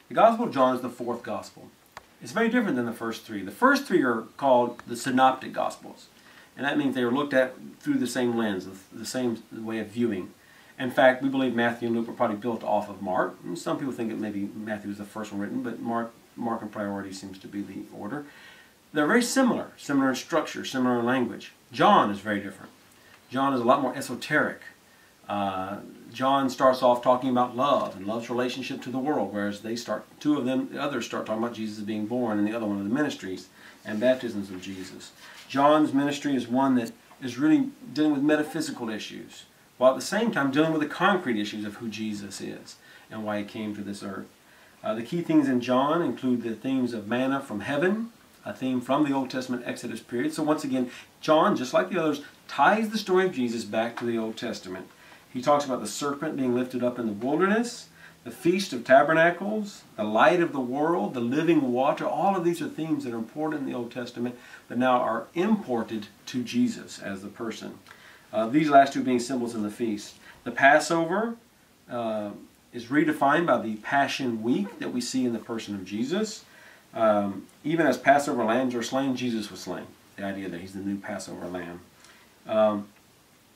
The Gospel of John is the fourth Gospel. It's very different than the first three. The first three are called the Synoptic Gospels. And that means they were looked at through the same lens, the same way of viewing. In fact, we believe Matthew and Luke were probably built off of Mark. And some people think that maybe Matthew was the first one written, but Mark in priority seems to be the order. They're very similar in structure, similar in language. John is very different. John is a lot more esoteric. John starts off talking about love and love's relationship to the world, whereas the others start talking about Jesus being born, and the other one of the ministries and baptisms of Jesus. John's ministry is one that is really dealing with metaphysical issues, while at the same time dealing with the concrete issues of who Jesus is and why he came to this earth. The key things in John include the themes of manna from heaven, a theme from the Old Testament Exodus period. So once again, John, just like the others, ties the story of Jesus back to the Old Testament. He talks about the serpent being lifted up in the wilderness, the Feast of Tabernacles, the light of the world, the living water. All of these are themes that are important in the Old Testament, but now are imported to Jesus as the person. These last two being symbols in the feast. The Passover is redefined by the Passion Week that we see in the person of Jesus. Even as Passover lambs are slain, Jesus was slain. The idea that he's the new Passover lamb.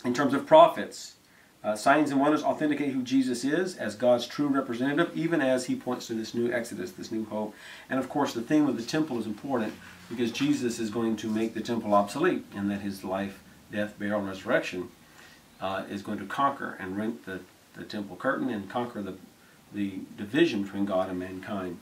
In terms of prophets, signs and wonders authenticate who Jesus is as God's true representative, even as he points to this new Exodus, this new hope. And of course, the theme of the temple is important because Jesus is going to make the temple obsolete, and that his life, death, burial, and resurrection is going to conquer and rent the temple curtain and conquer the division between God and mankind.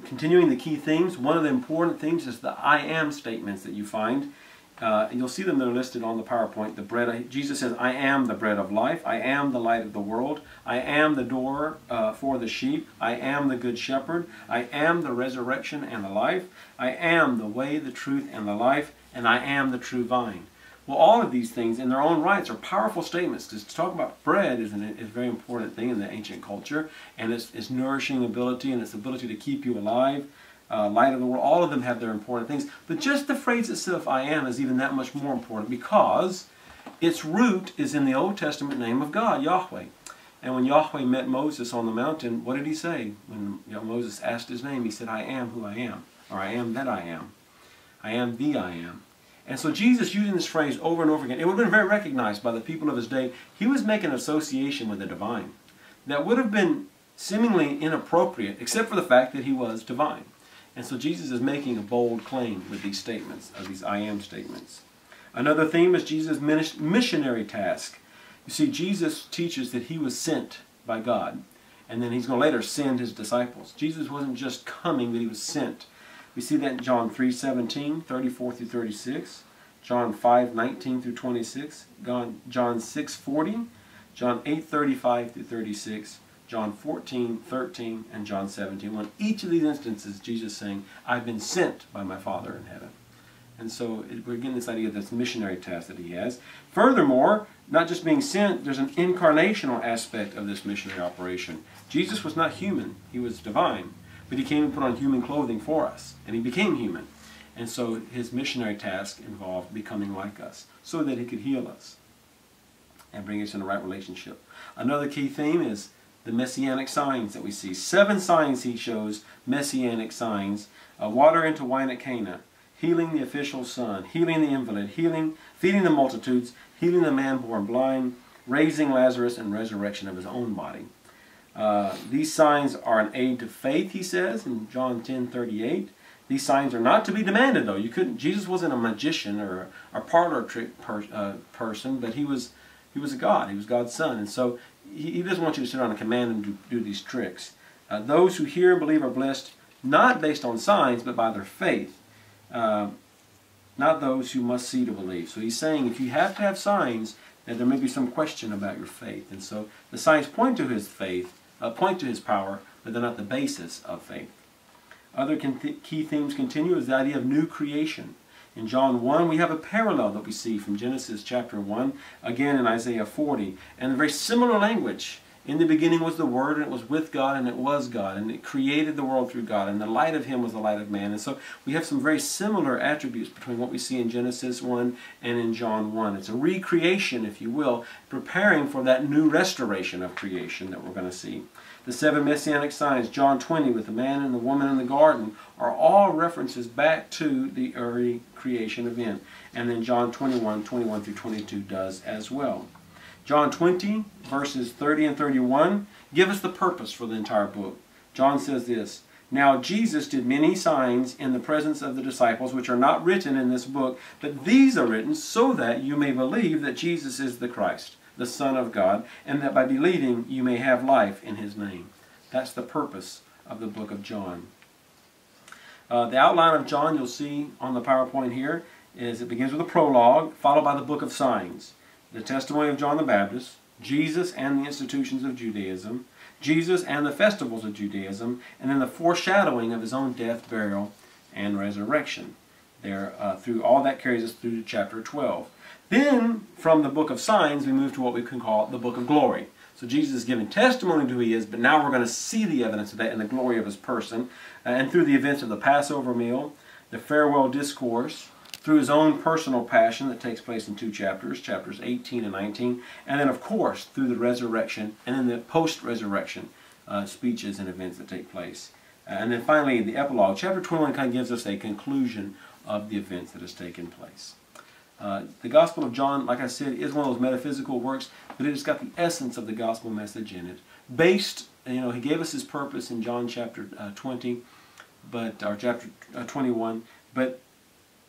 Continuing the key themes, one of the important things is the I am statements that you find. And you'll see them, they're listed on the PowerPoint. Jesus says, I am the bread of life. I am the light of the world. I am the door for the sheep. I am the good shepherd. I am the resurrection and the life. I am the way, the truth, and the life. And I am the true vine. Well, all of these things in their own rights are powerful statements. To talk about bread is a very important thing in the ancient culture. And its nourishing ability and its ability to keep you alive. Light of the world, all of them have their important things. But just the phrase itself, I am, is even that much more important because its root is in the Old Testament name of God, Yahweh. And when Yahweh met Moses on the mountain, what did he say? When Moses asked his name, he said, I am who I am, or I am that I am. I am the I am. And so Jesus, using this phrase over and over again, it would have been very recognized by the people of his day. He was making an association with the divine that would have been seemingly inappropriate, except for the fact that he was divine. And so Jesus is making a bold claim with these statements, these I am statements. Another theme is Jesus' missionary task. You see, Jesus teaches that he was sent by God. And then he's going to later send his disciples. Jesus wasn't just coming, but he was sent. We see that in John 3:17, 34 through 36. John 5:19 through 26. John 6:40. John 8:35 through 36. John 14:13, and John 17:1. Each of these instances, Jesus saying, I've been sent by my Father in heaven. And so we're getting this idea of this missionary task that he has. Furthermore, not just being sent, there's an incarnational aspect of this missionary operation. Jesus was not human. He was divine. But he came and put on human clothing for us. And he became human. And so his missionary task involved becoming like us so that he could heal us and bring us in the right relationship. Another key theme is the messianic signs that we see. 7 signs he shows, messianic signs. Water into wine at Cana, healing the official son, healing the invalid, feeding the multitudes, healing the man born blind, raising Lazarus, and resurrection of his own body. These signs are an aid to faith, he says in John 10:38. These signs are not to be demanded, though. Jesus wasn't a magician or a parlor trick person, but he was a God. He was God's son. And so he doesn't want you to sit around and command him to do these tricks. Those who hear and believe are blessed not based on signs, but by their faith. Not those who must see to believe. So he's saying if you have to have signs, then there may be some question about your faith. And so the signs point to his faith, point to his power, but they're not the basis of faith. Other key themes continue is the idea of new creation. In John 1, we have a parallel that we see from Genesis chapter 1, again in Isaiah 40. And a very similar language. In the beginning was the Word, and it was with God, and it was God. And it created the world through God. And the light of him was the light of man. And so we have some very similar attributes between what we see in Genesis 1 and in John 1. It's a recreation, if you will, preparing for that new restoration of creation that we're going to see. The 7 messianic signs, John 20 with the man and the woman in the garden, are all references back to the early creation event. And then John 21, 21 through 22 does as well. John 20, verses 30 and 31, give us the purpose for the entire book. John says this, "Now Jesus did many signs in the presence of the disciples, which are not written in this book, but these are written so that you may believe that Jesus is the Christ, the Son of God, and that by believing you may have life in his name." That's the purpose of the book of John. The outline of John you'll see on the PowerPoint here is it begins with a prologue, followed by the book of signs. The testimony of John the Baptist, Jesus and the institutions of Judaism, Jesus and the festivals of Judaism, and then the foreshadowing of his own death, burial, and resurrection. Through all that carries us through to chapter 12. Then, from the book of signs, we move to what we can call the book of glory. So Jesus is giving testimony to who he is, but now we're going to see the evidence of that in the glory of his person. And through the events of the Passover meal, the farewell discourse, through his own personal passion that takes place in 2 chapters, chapters 18 and 19, and then of course through the resurrection and then the post-resurrection speeches and events that take place. And then finally the epilogue, chapter 21 kind of gives us a conclusion of the events that has taken place. The Gospel of John, like I said, is one of those metaphysical works, but it has got the essence of the gospel message in it. Based, he gave us his purpose in John chapter 20, or chapter 21, but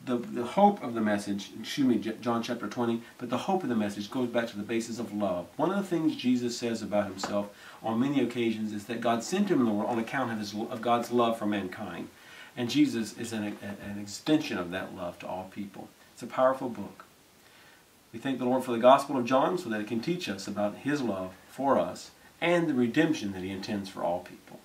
the hope of the message, John chapter 20, but the hope of the message goes back to the basis of love. One of the things Jesus says about himself on many occasions is that God sent him in the world on account of God's love for mankind. And Jesus is an extension of that love to all people. It's a powerful book. We thank the Lord for the Gospel of John so that it can teach us about his love for us and the redemption that he intends for all people.